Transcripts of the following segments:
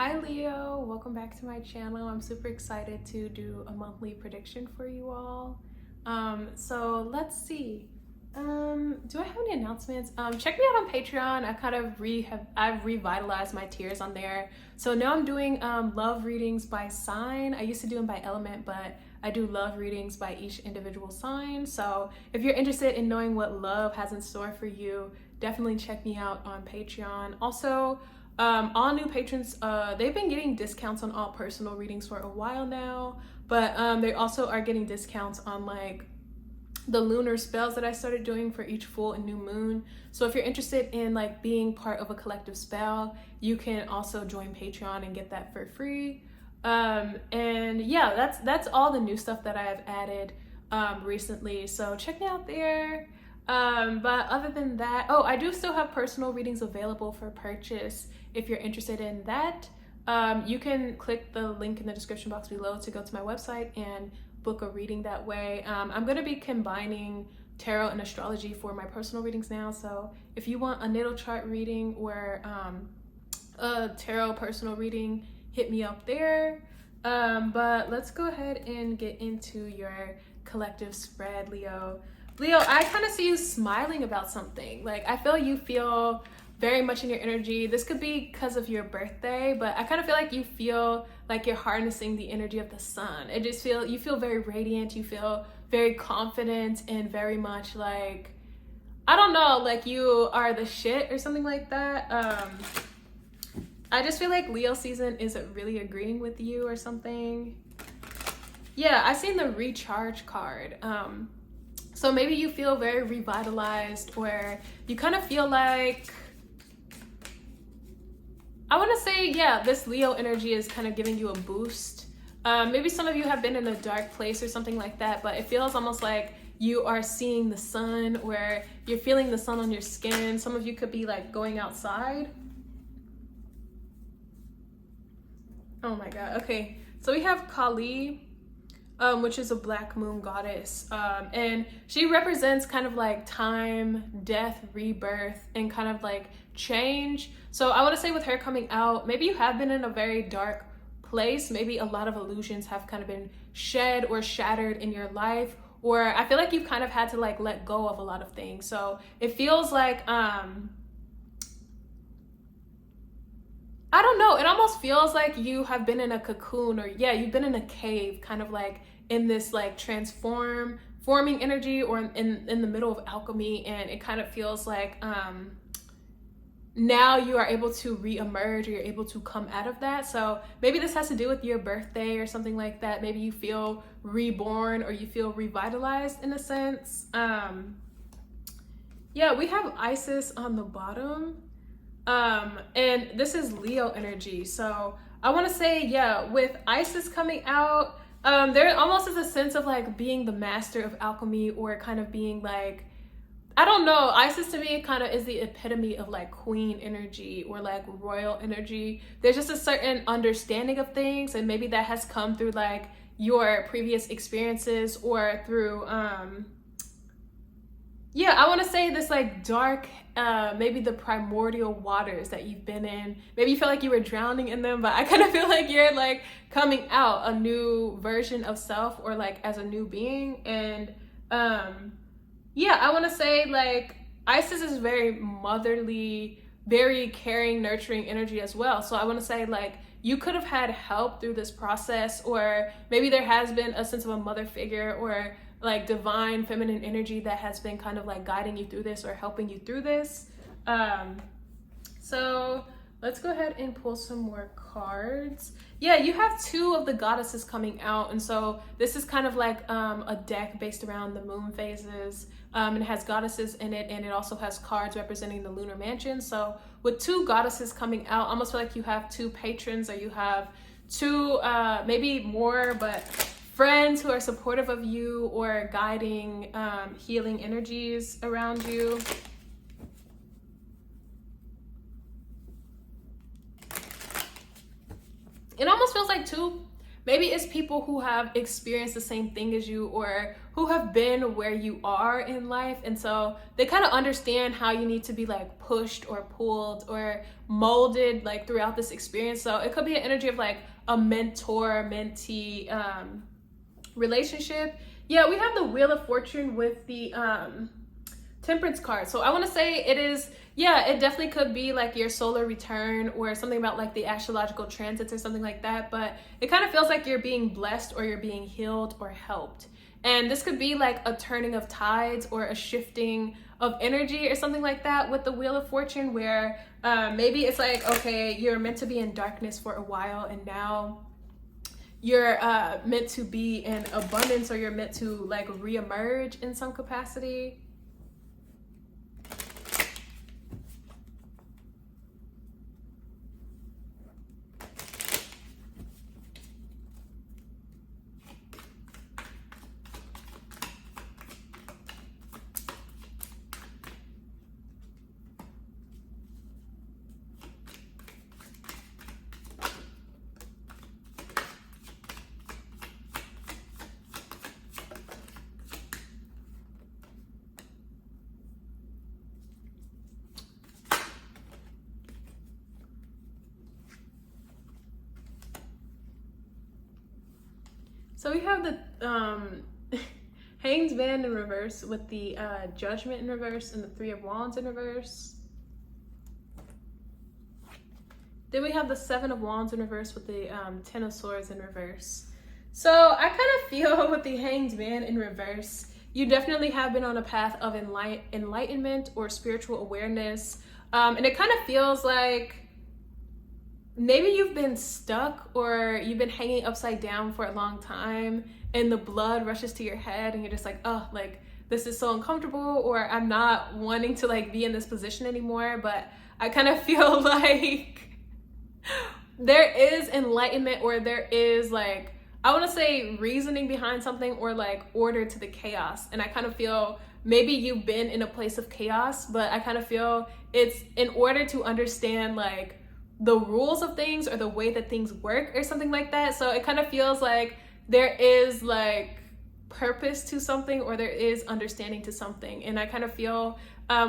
Hi Leo, welcome back to my channel. I'm super excited to do a monthly prediction for you all. So let's see. Do I have any announcements? Check me out on Patreon. I've revitalized my tiers on there. So now I'm doing love readings by sign. I used to do them by element, but I do love readings by each individual sign. So if you're interested in knowing what love has in store for you, definitely check me out on Patreon. Also, all new patrons, they've been getting discounts on all personal readings for a while now, but they also are getting discounts on like the lunar spells that I started doing for each full and new moon. So if you're interested in like being part of a collective spell, you can also join Patreon and get that for free. And yeah, that's all the new stuff that I have added recently. So check me out there. But other than that, oh, I do still have personal readings available for purchase. If you're interested in that, you can click the link in the description box below to go to my website and book a reading that way. I'm going to be combining tarot and astrology for my personal readings now. So if you want a natal chart reading or a tarot personal reading, hit me up there. But let's go ahead and get into your collective spread, Leo. Leo, I kind of see you smiling about something. Like, I feel very much in your energy. This could be because of your birthday, but I kind of feel like you feel like you're harnessing the energy of the sun. You feel very radiant, you feel very confident, and very much like, I don't know, like you are the shit or something like that. I just feel like Leo season isn't really agreeing with you or something. Yeah, I seen the recharge card. So maybe you feel very revitalized, or you kind of feel like, I want to say, yeah, this Leo energy is kind of giving you a boost. Maybe some of you have been in a dark place or something like that, but it feels almost like you are seeing the sun, or you're feeling the sun on your skin. Some of you could be like going outside. Oh my God. Okay. So we have Kali, which is a black moon goddess. And she represents kind of like time, death, rebirth, and kind of like change. So I want to say with her coming out, maybe you have been in a very dark place. Maybe a lot of illusions have kind of been shed or shattered in your life. Or I feel like you've kind of had to like let go of a lot of things. So it feels like, I don't know, it almost feels like you have been in a cocoon, or yeah, you've been in a cave, kind of like in this like forming energy, or in the middle of alchemy, and it kind of feels like now you are able to re-emerge, or you're able to come out of that. So maybe this has to do with your birthday or something like that. Maybe you feel reborn, or you feel revitalized in a sense. Yeah, we have Isis on the bottom. And this is Leo energy. So I want to say, yeah, with Isis coming out, there almost is a sense of like being the master of alchemy, or kind of being like, I don't know, Isis to me kind of is the epitome of like queen energy, or like royal energy. There's just a certain understanding of things, and maybe that has come through like your previous experiences, or through yeah, I want to say this like dark, maybe the primordial waters that you've been in. Maybe you feel like you were drowning in them, but I kind of feel like you're like coming out a new version of self, or like as a new being. And yeah, I want to say like Isis is very motherly, very caring, nurturing energy as well. So I want to say like you could have had help through this process, or maybe there has been a sense of a mother figure, or like divine feminine energy that has been kind of like guiding you through this, or helping you through this. So let's go ahead and pull some more cards. Yeah, you have two of the goddesses coming out, and so this is kind of like a deck based around the moon phases. And it has goddesses in it, and it also has cards representing the lunar mansion. So with two goddesses coming out, I almost feel like you have two patrons, or you have two, maybe more, but friends who are supportive of you, or guiding, healing energies around you. It almost feels like two maybe it's people who have experienced the same thing as you, or who have been where you are in life, and so they kind of understand how you need to be like pushed or pulled or molded like throughout this experience. So it could be an energy of like a mentor mentee relationship. Yeah, we have the Wheel of Fortune with the Temperance card. So I want to say it is, yeah, it definitely could be like your solar return or something about like the astrological transits or something like that. But it kind of feels like you're being blessed or you're being healed or helped. And this could be like a turning of tides or a shifting of energy or something like that with the Wheel of Fortune, where maybe it's like, okay, you're meant to be in darkness for a while and now you're meant to be in abundance, or you're meant to like reemerge in some capacity. So we have the Hanged Man in reverse with the Judgment in reverse and the Three of Wands in reverse. Then we have the Seven of Wands in reverse with the Ten of Swords in reverse. So I kind of feel with the Hanged Man in reverse, you definitely have been on a path of enlightenment or spiritual awareness. And it kind of feels like maybe you've been stuck or you've been hanging upside down for a long time and the blood rushes to your head and you're just like, oh, like this is so uncomfortable, or I'm not wanting to like be in this position anymore. But I kind of feel like there is enlightenment, or there is like, I want to say reasoning behind something, or like order to the chaos. And I kind of feel maybe you've been in a place of chaos, but I kind of feel it's in order to understand like the rules of things or the way that things work or something like that. So it kind of feels like there is like purpose to something, or there is understanding to something. And I kind of feel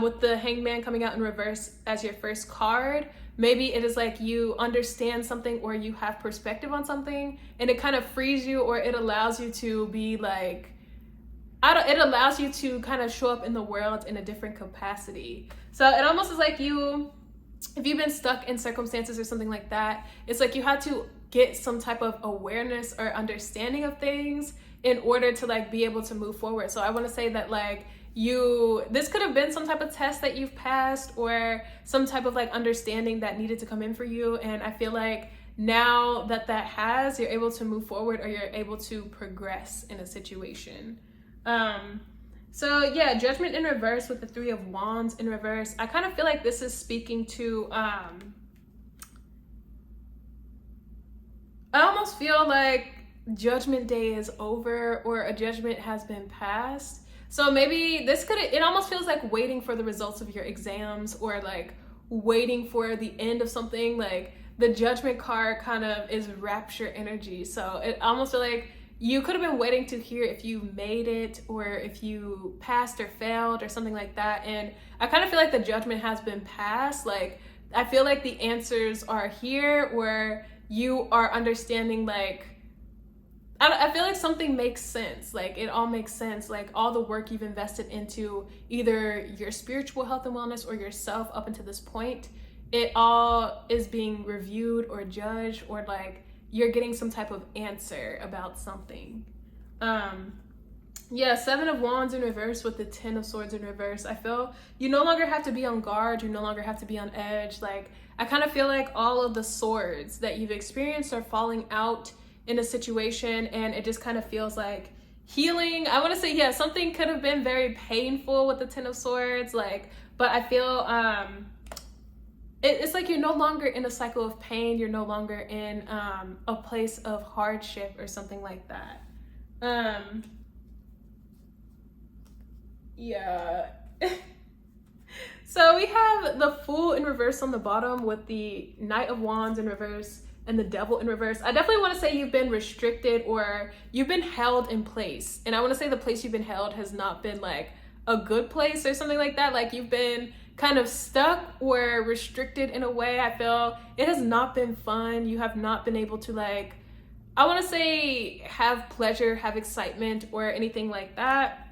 with the Hanged Man coming out in reverse as your first card, maybe it is like you understand something or you have perspective on something, and it kind of frees you, or it allows you to be like, it allows you to kind of show up in the world in a different capacity. So it almost is like if you've been stuck in circumstances or something like that, it's like you had to get some type of awareness or understanding of things in order to like be able to move forward. So I want to say that like this could have been some type of test that you've passed, or some type of like understanding that needed to come in for you. And I feel like now that you're able to move forward, or you're able to progress in a situation. So yeah, Judgment in reverse with the Three of Wands in reverse. I kind of feel like this is speaking to, I almost feel like Judgment Day is over, or a judgment has been passed. So maybe it almost feels like waiting for the results of your exams, or like waiting for the end of something. Like the Judgment card kind of is rapture energy. So it almost feels like you could have been waiting to hear if you made it, or if you passed or failed or something like that. And I kind of feel like the judgment has been passed. Like, I feel like the answers are here, where you are understanding, like, I feel like something makes sense. Like, it all makes sense. Like, all the work you've invested into either your spiritual health and wellness or yourself up until this point, it all is being reviewed or judged, or like, you're getting some type of answer about something. Yeah, Seven of Wands in reverse with the Ten of Swords in reverse. I feel you no longer have to be on guard. You no longer have to be on edge. Like, I kind of feel like all of the swords that you've experienced are falling out in a situation, and it just kind of feels like healing. I want to say, yeah, something could have been very painful with the Ten of Swords, like, but I feel it's like you're no longer in a cycle of pain. You're no longer in a place of hardship or something like that. Yeah. So we have the Fool in reverse on the bottom with the Knight of Wands in reverse and the devil in reverse. I definitely want to say you've been restricted or you've been held in place. And I want to say the place you've been held has not been like a good place or something like that. Like you've been kind of stuck or restricted in a way. I feel it has not been fun. You have not been able to like, I want to say have pleasure, have excitement or anything like that.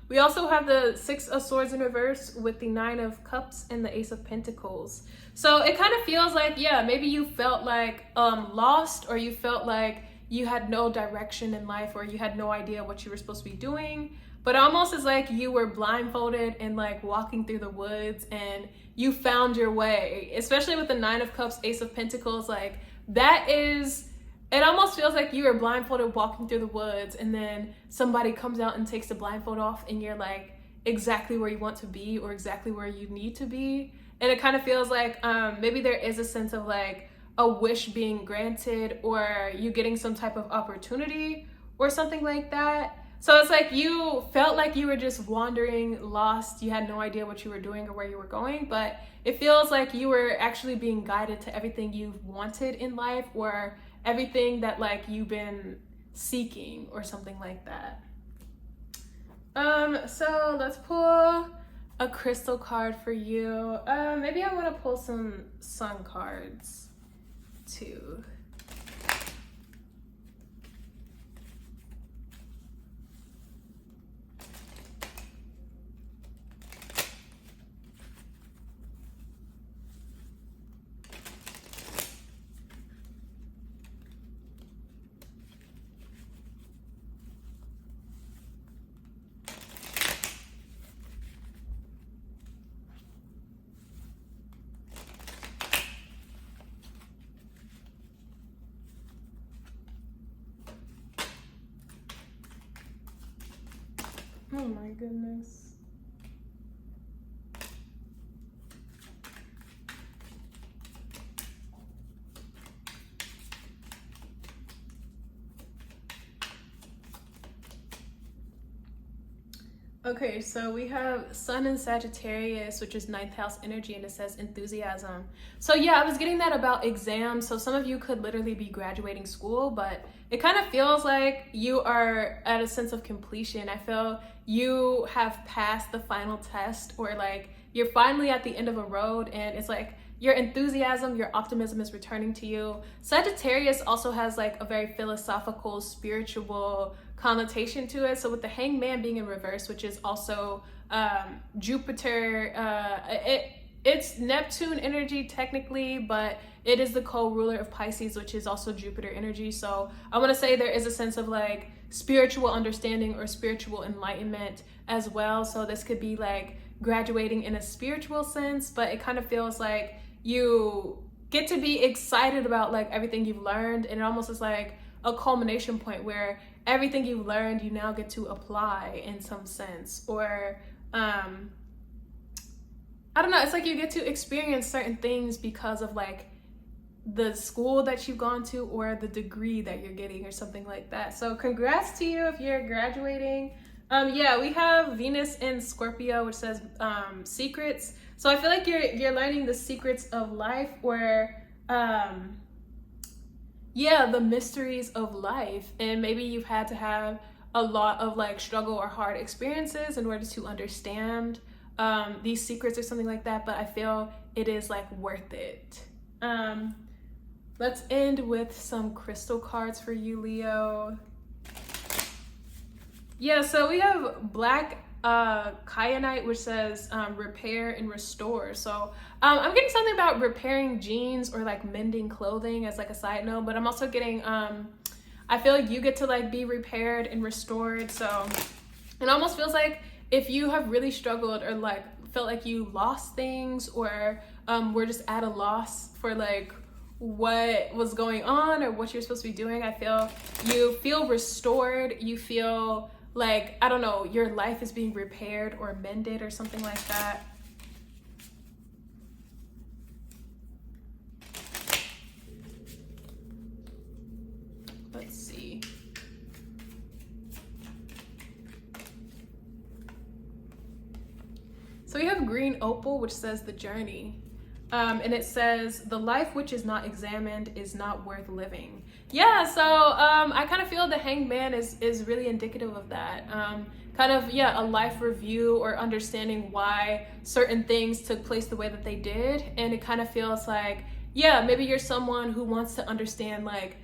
We also have the Six of Swords in reverse with the Nine of Cups and the Ace of Pentacles. So it kind of feels like, yeah, maybe you felt like lost, or you felt like you had no direction in life, or you had no idea what you were supposed to be doing. But almost as like you were blindfolded and like walking through the woods and you found your way, especially with the Nine of Cups, Ace of Pentacles. Like that is, it almost feels like you were blindfolded walking through the woods and then somebody comes out and takes the blindfold off and you're like exactly where you want to be or exactly where you need to be. And it kind of feels like maybe there is a sense of like a wish being granted or you getting some type of opportunity or something like that. So it's like you felt like you were just wandering, lost. You had no idea what you were doing or where you were going, but it feels like you were actually being guided to everything you've wanted in life or everything that like you've been seeking or something like that. So let's pull a crystal card for you. Maybe I want to pull some sun cards too. Oh my goodness. Okay, so we have Sun in Sagittarius, which is 9th house energy, and it says enthusiasm. So yeah, I was getting that about exams. So some of you could literally be graduating school, but it kind of feels like you are at a sense of completion. I feel you have passed the final test, or like you're finally at the end of a road, and it's like your enthusiasm, your optimism is returning to you. Sagittarius also has like a very philosophical, spiritual connotation to it. So with the Hangman being in reverse, which is also Jupiter, it's Neptune energy technically, but it is the co-ruler of Pisces, which is also Jupiter energy. So I want to say there is a sense of like spiritual understanding or spiritual enlightenment as well. So this could be like graduating in a spiritual sense, but it kind of feels like you get to be excited about like everything you've learned, and it almost is like a culmination point where everything you've learned you now get to apply in some sense, or I don't know, it's like you get to experience certain things because of like the school that you've gone to or the degree that you're getting or something like that. So congrats to you if you're graduating. Yeah, we have Venus in Scorpio, which says secrets. So I feel like you're learning the secrets of life, or yeah, the mysteries of life. And maybe you've had to have a lot of like struggle or hard experiences in order to understand these secrets or something like that, but I feel it is like worth it. Let's end with some crystal cards for you, Leo. Yeah, so we have black kyanite, which says repair and restore. So I'm getting something about repairing jeans or like mending clothing as like a side note, but I'm also getting I feel like you get to like be repaired and restored. So it almost feels like if you have really struggled or like felt like you lost things, or were just at a loss for like what was going on or what you're supposed to be doing, I feel you feel restored. You feel like, I don't know, your life is being repaired or mended or something like that. Let's see. So we have green opal, which says the journey. And it says, the life which is not examined is not worth living. Yeah, so I kind of feel the Hanged Man is really indicative of that. Kind of, yeah, a life review or understanding why certain things took place the way that they did. And it kind of feels like, yeah, maybe you're someone who wants to understand like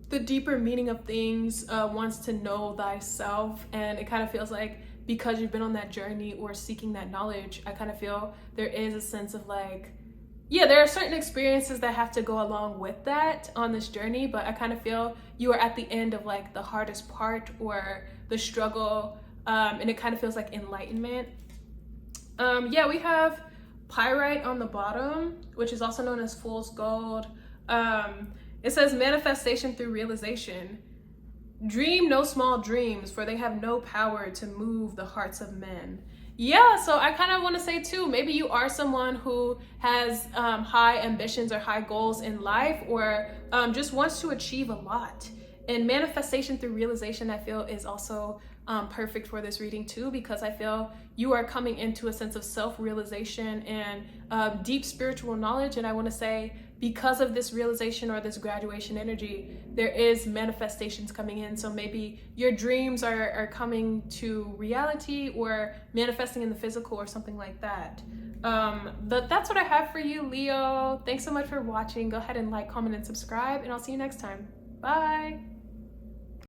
the deeper meaning of things, wants to know thyself. And it kind of feels like because you've been on that journey or seeking that knowledge, I kind of feel there is a sense of like, yeah, there are certain experiences that have to go along with that on this journey, but I kind of feel you are at the end of like the hardest part or the struggle, and it kind of feels like enlightenment. Yeah, we have pyrite on the bottom, which is also known as fool's gold. It says manifestation through realization. Dream no small dreams, for they have no power to move the hearts of men. Yeah, so I kind of want to say too, maybe you are someone who has high ambitions or high goals in life, or just wants to achieve a lot. And manifestation through realization, I feel, is also perfect for this reading too, because I feel you are coming into a sense of self-realization and deep spiritual knowledge. And I want to say, because of this realization or this graduation energy, there is manifestations coming in. So maybe your dreams are coming to reality or manifesting in the physical or something like that. But that's what I have for you, Leo. Thanks so much for watching. Go ahead and like, comment, and subscribe, and I'll see you next time. Bye.